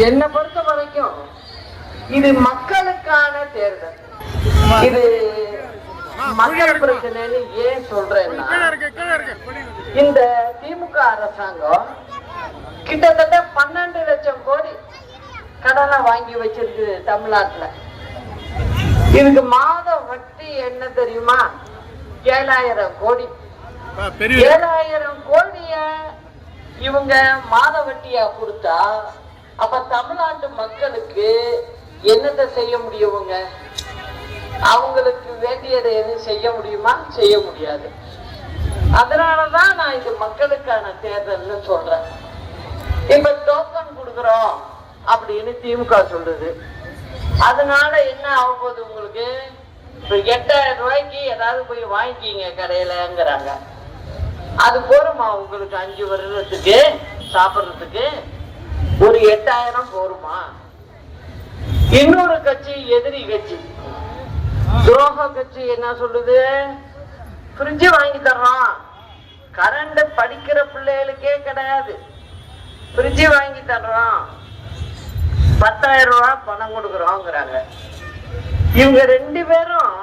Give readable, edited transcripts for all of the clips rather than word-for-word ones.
என்னை பொறுத்த வரைக்கும் இது மக்களுக்கான தேர்தல். இது மக்கள் பிரச்சனைன்னு ஏன் சொல்றேன்னா, இந்த திமுக அரசாங்கம் கிட்டத்தட்ட 12 லட்சம் கோடி கடனை வாங்கி வச்சிருக்கு தமிழ்நாட்டுல. இதுக்கு மாத வட்டி என்ன தெரியுமா? 7,000 கோடி. 7,000 கோடிய இவங்க மாத வட்டியா கொடுத்தா அப்ப தமிழ்நாட்டு மக்களுக்கு என்னத்தை செய்ய முடியுங்க? அவங்களுக்கு வேண்டியதை எதுவும் செய்ய முடியுமா? செய்ய முடியாது. அதனாலதான் நான் இது மக்களுக்கான தேர்தல்னு சொல்றேன். இப்ப டோக்கன் கொடுக்குறோம் அப்படின்னு திமுக சொல்லுது. அதனால என்ன ஆக போகுது உங்களுக்கு? இப்ப 8,000 ரூபாய்க்கு ஏதாவது போய் வாங்கிக்கிங்க கடையிலங்கிறாங்க. அது போருமா உங்களுக்கு? 5 வருடத்துக்கு சாப்பிட்றதுக்கு ஒரு 8,000 போருமா? இன்னொரு கட்சி, எதிரி கட்சி, துரோக கட்சி என்ன சொல்லுது? ஃப்ரிட்ஜ் வாங்கி தர்றோம். கரண்ட் படிக்கிற பிள்ளைகளுக்கே கிடையாது. ஃப்ரிட்ஜ் வாங்கி தர்றோம், 10,000 ரூபாய் பணம் கொடுக்குறோங்கிறாங்க. இவங்க 2 பேரும்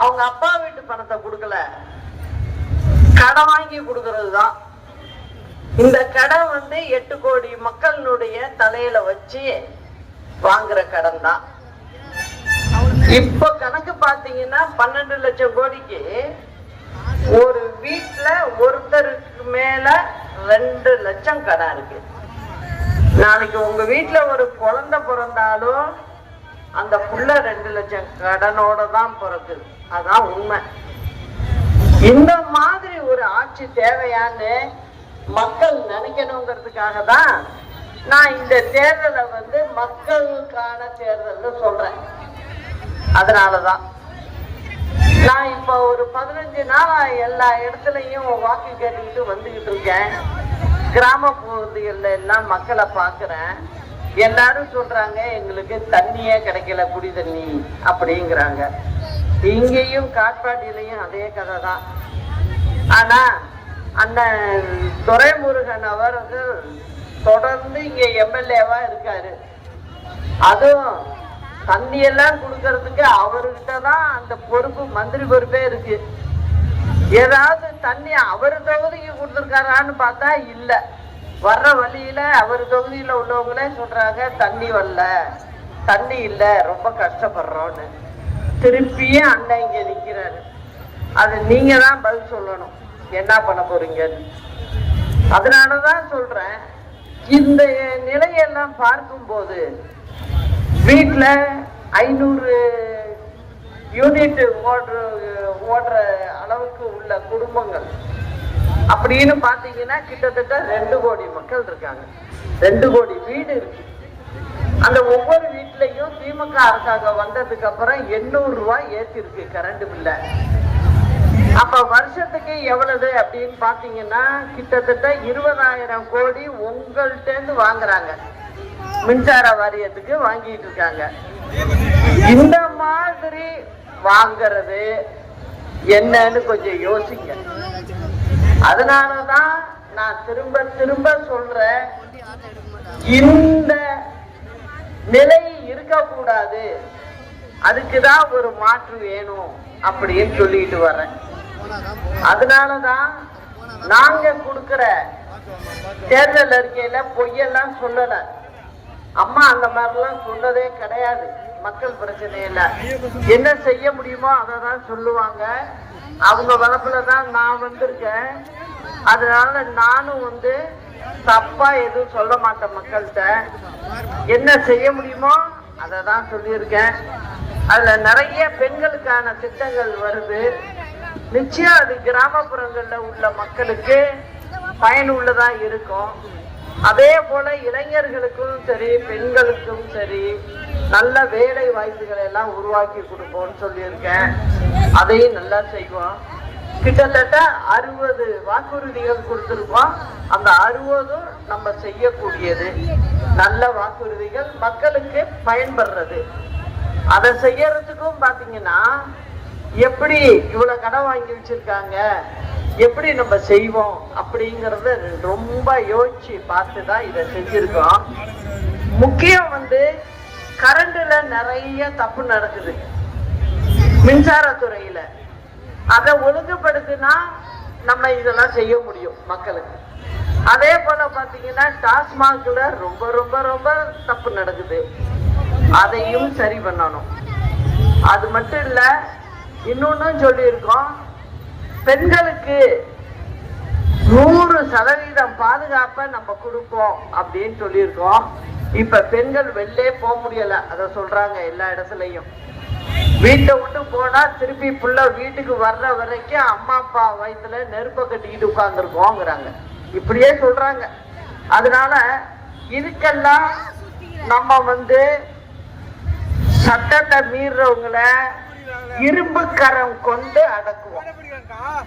அவங்க அப்பா வீட்டு பணத்தை கொடுக்கல, கடை வாங்கி கொடுக்கறது தான். இந்த கடை 8 கோடி மக்களுடைய தலையில வச்சு வாங்குற கடன் தான். இப்ப கணக்கு பாத்தீங்கன்னா 12 லட்சம் கோடிக்கு ஒரு வீட்டுல ஒருத்தருக்கு மேல 2 லட்சம் கடன் இருக்கு. நாளைக்கு உங்க வீட்டுல ஒரு குழந்தை பிறந்தாலும் அந்த புள்ள 2 லட்சம் கடனோட தான் பிறக்குது. அதான் உண்மை. இந்த மாதிரி ஒரு ஆட்சி தேவையான்னு மக்கள் நினைக்கணுங்கிறதுக்காக தான் நான் இந்த தேர்தலை மக்களுக்கான தேர்தல் சொல்றேன். அதனாலதான் நான் இப்ப ஒரு 15 நாளா எல்லா இடத்துலயும் வாக்கு கேட்டுக்கிட்டு வந்துகிட்டு இருக்கேன். கிராம பகுதிகள்ல எல்லாம் மக்களை பாக்குறேன். எல்லாரும் சொல்றாங்க எங்களுக்கு தண்ணியே கிடைக்கல, குடி தண்ணி அப்படிங்கிறாங்க. இங்கேயும் காட்பாடியிலையும் அதே கதை தான். ஆனா அண்ணன் துரைமுருகன் அவர்கள் தொடர்ந்து இங்க எம்எல்ஏவா இருக்காரு. அதுவும் தண்ணி எல்லாம் கொடுக்கறதுக்கு அவர்கிட்டதான் அந்த பொறுப்பு, மந்திரி பொறுப்பே இருக்கு. ஏதாவது தண்ணி அவர் தொகுதிக்கு கொடுத்துருக்காரான்னு பார்த்தா இல்ல. வர்ற வழியில அவர் தொகுதியில உள்ளவங்களே சொல்றாங்க தண்ணி வரல, தண்ணி இல்ல, ரொம்ப கஷ்டப்படுறோன்னு. திருப்பியும் அண்ணன் இங்க நிக்கிறாரு. அது நீங்க தான் பதில் சொல்லணும், என்ன பண்ண போறீங்கன்னு. அதனாலதான் சொல்றேன், இந்த நிலையெல்லாம் பார்க்கும் போது வீட்டுல 500 யூனிட் ஓடுற அளவுக்கு உள்ள குடும்பங்கள் அப்படின்னு பாத்தீங்கன்னா கிட்டத்தட்ட 2 கோடி மக்கள் இருக்காங்க. 2 கோடி வீடு இருக்கு. அந்த ஒவ்வொரு வீட்லயும் திமுக அரசாங்கம் வந்ததுக்கு அப்புறம் 800 ரூபாய் ஏற்றிருக்கு கரண்ட் பில்ல. அப்ப வருஷத்துக்கு எவ்வளவு அப்படின்னு பாத்தீங்கன்னா கிட்டத்தட்ட 20,000 கோடி உங்கள்கிட்ட இருந்து வாங்குறாங்க. மின்சார வாரியத்துக்கு வாங்கிட்டு இருக்காங்க. இந்த மாதிரி வாங்கிறது என்னன்னு கொஞ்சம் யோசிங்க. அதனாலதான் நான் திரும்ப திரும்ப சொல்றேன், இந்த நிலை இருக்கக்கூடாது, அதுக்குதான் ஒரு மாற்று வேணும் அப்படின்னு சொல்லிட்டு வர்றேன். அதனாலதான் நாங்க கொடுக்கிற தேர்தல் அறிக்கையில பொய்யெல்லாம் சொல்லல. அம்மா அந்த மாதிரிலாம் சொன்னதே கிடையாது. மக்கள் பிரச்சனையில என்ன செய்ய முடியுமோ அதை தான் சொல்லுவாங்க. அவங்க வளப்புலதான் நான் வந்திருக்கேன். அதனால நானும் தப்பா எதுவும் சொல்ல மாட்டேன். மக்கள்கிட்ட என்ன செய்ய முடியுமோ அதை தான் சொல்லியிருக்கேன். அதுல நிறைய பெண்களுக்கான திட்டங்கள் வருது. நிச்சயம் அது கிராமப்புறங்கள்ல உள்ள மக்களுக்கு பயனுள்ளதா இருக்கும். அதே போல இளைஞர்களுக்கும் சரி, பெண்களுக்கும் சரி, நல்ல வேலை வாய்ப்புகளை எல்லாம் உருவாக்கி கொடுப்போம்னு சொல்லியிருக்கேன். அதையும் நல்லா செய்வோம். கிட்டத்தட்ட 60 வாக்குறுதிகள் கொடுத்திருக்கோம். அந்த 60ம் நம்ம செய்யக்கூடியது நல்ல வாக்குறுதிகள், மக்களுக்கு பயன்படுறது. அதை செய்யறதுக்கும் பாத்தீங்கன்னா எப்படி இவ்வளவு கடன் வாங்கி வச்சிருக்காங்க, எப்படி நம்ம செய்வோம் அப்படிங்கறத ரொம்ப யோசிச்சு பார்த்துதான் இதை செஞ்சிருக்கோம். முக்கியம் கரண்ட்ல நிறைய தப்பு நடக்குது மின்சாரத்துறையில. அதை ஒழுங்குபடுத்தினா நம்ம இதெல்லாம் செய்ய முடியும் மக்களுக்கு. அதே போல பாத்தீங்கன்னா டாஸ்மாக்ல ரொம்ப ரொம்ப ரொம்ப தப்பு நடக்குது, அதையும் சரி பண்ணணும். அது மட்டும் இல்ல, இன்னொன்னும் சொல்லியிருக்கோம், பெண்களுக்கு 100% பாதுகாப்பை நம்ம கொடுப்போம் அப்படின்னு சொல்லியிருக்கோம். இப்ப பெண்கள் வெளிலே போக முடியல, அத சொல்றாங்க எல்லா இடத்துலயும். வீட்டை விட்டு போனா திருப்பி புள்ள வீட்டுக்கு வர்ற வரைக்கும் அம்மா அப்பா வயிற்றுல நெருப்ப கட்டிக்கிட்டு உட்கார்ந்துருக்கோங்கிறாங்க, இப்படியே சொல்றாங்க. அதனால இதுக்கெல்லாம் நம்ம சட்டத்தை மீறவங்களை இரும்பு கரம் கொண்டு அடக்குவோம்.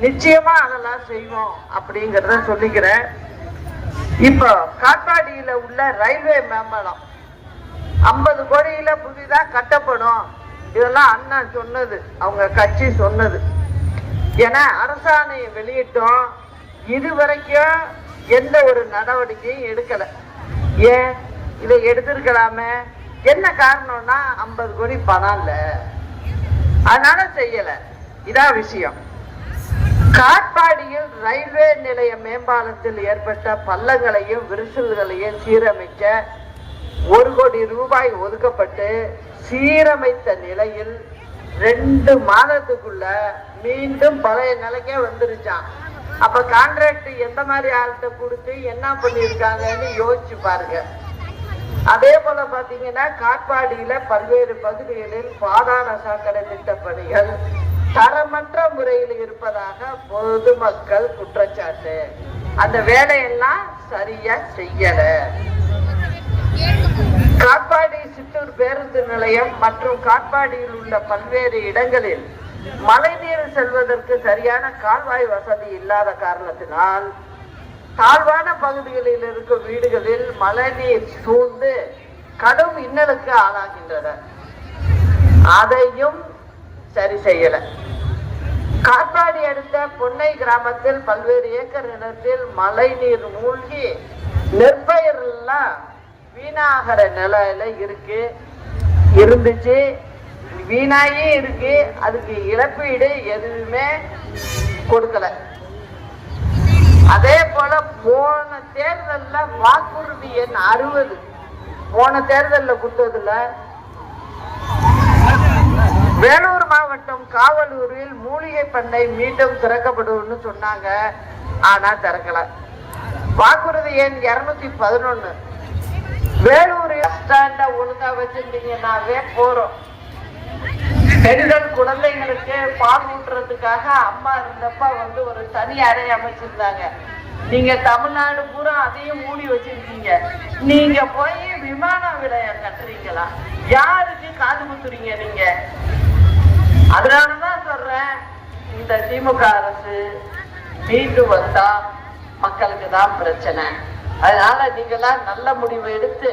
நிச்சயமா அதெல்லாம் செய்வோம் அப்படிங்கறத சொல்லிக்கிறேன். இப்போ காட்பாடியில உள்ள ரயில்வே மேம்பாலம் 50 கோடியில புதிதா கட்டப்படும். இதெல்லாம் அண்ணா சொன்னது, அவங்க கட்சி சொன்னது. ஏன்னா அரசாணையை வெளியிட்டோம், இதுவரைக்கும் எந்த ஒரு நடவடிக்கையும் எடுக்கல. ஏன் இதை எடுத்திருக்கலாமே? என்ன காரணம்னா 50 கோடி பணம் இல்ல, அதனால செய்யல. இதான் விஷயம். காட்பாடியில் ரயில்வே நிலைய மேம்பாலத்தில் ஏற்பட்ட பள்ளங்களையும் விரிசல்களையும் சீரமைக்க 1 கோடி ரூபாய் ஒதுக்கப்பட்டு சீரமைத்த நிலையில் 2 மாதத்துக்குள்ள மீண்டும் பழைய நிலைக்கே வந்துருச்சான். அப்ப கான்ட்ராக்ட் எந்த மாதிரி ஆள்கிட்ட கொடுத்து என்ன பண்ணிருக்காங்கன்னு யோசிச்சு பாருங்க. அதே போல பாத்தீங்கன்னா காட்பாடியில பல்வேறு பகுதிகளில் பாதாள சாக்கடை திட்ட பணிகள் தரமற்ற முறையில் இருப்பதாக பொதுமக்கள் குற்றச்சாட்டு. அந்த வேலையெல்லாம் சரியா செய்யல. காட்பாடி சித்தூர் பேருந்து நிலையம் மற்றும் காட்பாடியில் உள்ள பல்வேறு இடங்களில் மழைநீர் செல்வதற்கு சரியான கால்வாய் வசதி இல்லாத காரணத்தினால் தாழ்வான பகுதிகளில் இருக்கும் வீடுகளில் மழைநீர் சூழ்ந்து கடும் இன்னலுக்கு ஆளாகின்றன. அதையும் சரி செய்யல. காட்பாடி அடுத்த பொன்னை கிராமத்தில் பல்வேறு ஏக்கர் நிலத்தில் மழை நீர் மூழ்கி நெற்பயிர் எல்லாம் வீணாகிற நிலையில இருந்துச்சு, வீணாயே இருக்கு. அதுக்கு இழப்பீடு எதுவுமே கொடுக்கல. அதே போல போன தேர்தல்ல வாக்குறுதி எண் 60 போன தேர்தல்ல கொடுத்ததுல வேலூர் மாவட்டம் காவலூரில் மூலிகை பண்ணை மீண்டும் திறக்கப்படும் சொன்னாங்க, ஆனா திறக்கல. வாக்குறுதி எண் 211 வேலூர் ஸ்டாண்ட ஒழுங்கா வச்சிருந்தீங்கன்னாவே போறோம். பெண்கள் குழந்தைங்களுக்கு பால் ஊட்டுறதுக்காக அம்மா இருந்தப்ப ஒரு தனி அறை அமைச்சிருந்தாங்க. நீங்க தமிழ்நாடு பூரா அதையும் மூடி வச்சிருக்கீங்க. நீங்க போய் விமான விலையம் கட்டுறீங்களா? யாருக்கு காது குத்துறீங்க நீங்க? அதனாலதான் சொல்றேன், இந்த திமுக அரசு மீண்டும் வந்தா மக்களுக்கு தான் பிரச்சனை. அதனால நீங்களாம் நல்ல முடிவு எடுத்து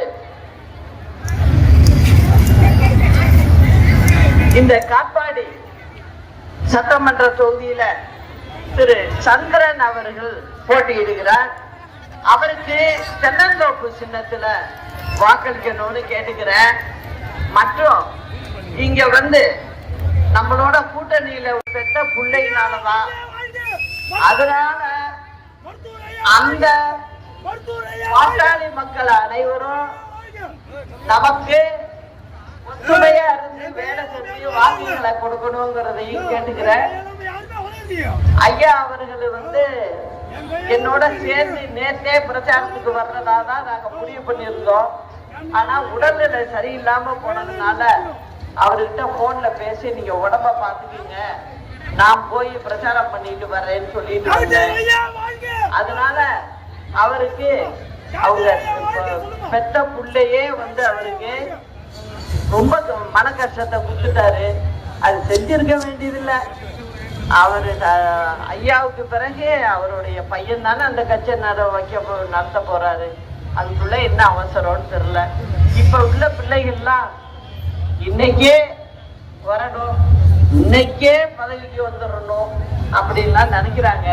இந்த காட்பாடி சட்டமன்ற தொகுதியில திரு சந்திரன் அவர்கள் போட்டியிடுகிறார். அவருக்கு தென்னந்தோப்பு சின்னத்துல வாக்களிக்கணும்னு கேட்டுக்கிறேன். மற்றும் இங்க நம்மளோட கூட்டணியில பெற்ற பிள்ளையினாலதான், அதனால அந்த பாட்டாளி மக்கள் அனைவரும் நமக்கு ஒத்துமையா இருந்து வேலை செஞ்சு வாக்குகளை கொடுக்கணுங்கிறதையும் கேட்டுக்கிறேன். ஐயா அவர்கள் என்னோட சேர்ந்து நேற்றே பிரச்சாரத்துக்கு வர்றதாதான் நாங்க முடிவு பண்ணியிருந்தோம். ஆனா உடல்நிலை சரியில்லாம போனதுனால அவர்கிட்ட போன்ல பேசி நீங்க உடம்ப பாத்துக்கீங்க, நான் போய் பிரச்சாரம் பண்ணிட்டு வர்றேன்னு சொல்லிட்டு வந்தேன். அதனால அவருக்கு அவங்க பெத்த புள்ளையே அவருக்கு ரொம்ப மன கஷ்டத்தை கொடுத்துட்டாரு. அது செஞ்சிருக்க வேண்டியதில்லை. அவரு ஐயாவுக்கு பிறகு அவருடைய பையன் தானே அந்த கட்சி நடத்த போறாரு. அதுக்குள்ள என்ன அவசரம்னு தெரியல. இப்ப உள்ள பிள்ளைகள்லாம் இன்னைக்கே வரணும், இன்னைக்கே பதவிக்கு வந்துடணும் அப்படின்லாம் நினைக்கிறாங்க.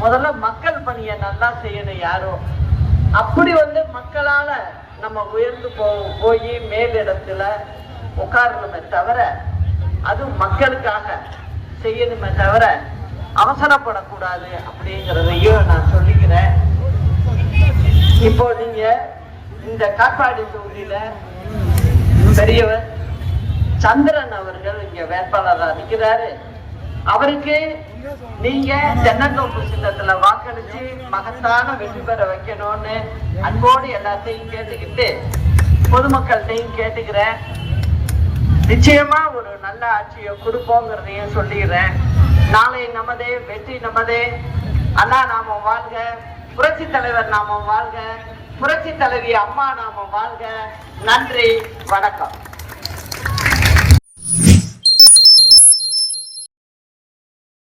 முதல்ல மக்கள் பணியை நல்லா செய்யணும். யாரும் அப்படி மக்களால நம்ம உயர்ந்து போய் மேலிடத்துல உட்காரணுமே தவிர, அது மக்களுக்காக செய்யணுமே தவிர அவசரப்படக்கூடாது அப்படிங்கிறதையும் நான் சொல்லிக்கிறேன். இப்போ நீங்க இந்த காட்பாடி தொகுதியில பெரியவர் சந்திரன் அவர்கள் இங்க வேட்பாளராக நிற்கிறாரு. அவருக்கு நீங்க தென்னந்தோப்பு சின்னத்துல வாக்களிச்சு மகத்தான வெற்றி பெற வைக்கணும்னு அன்போடு எல்லாத்தையும் கேட்டுக்கிட்டு பொதுமக்கள்கிட்டையும் கேட்டுக்கிறேன். நிச்சயமா ஒரு நல்ல ஆட்சியை கொடுப்போங்கிறதையும் சொல்லிக்கிறேன். நாளை நமதே, வெற்றி நமதே. அண்ணா நாம வாழ்க, புரட்சி தலைவர் நாம வாழ்க, புரட்சி தலைவி அம்மா நாம வாழ்க. நன்றி, வணக்கம்.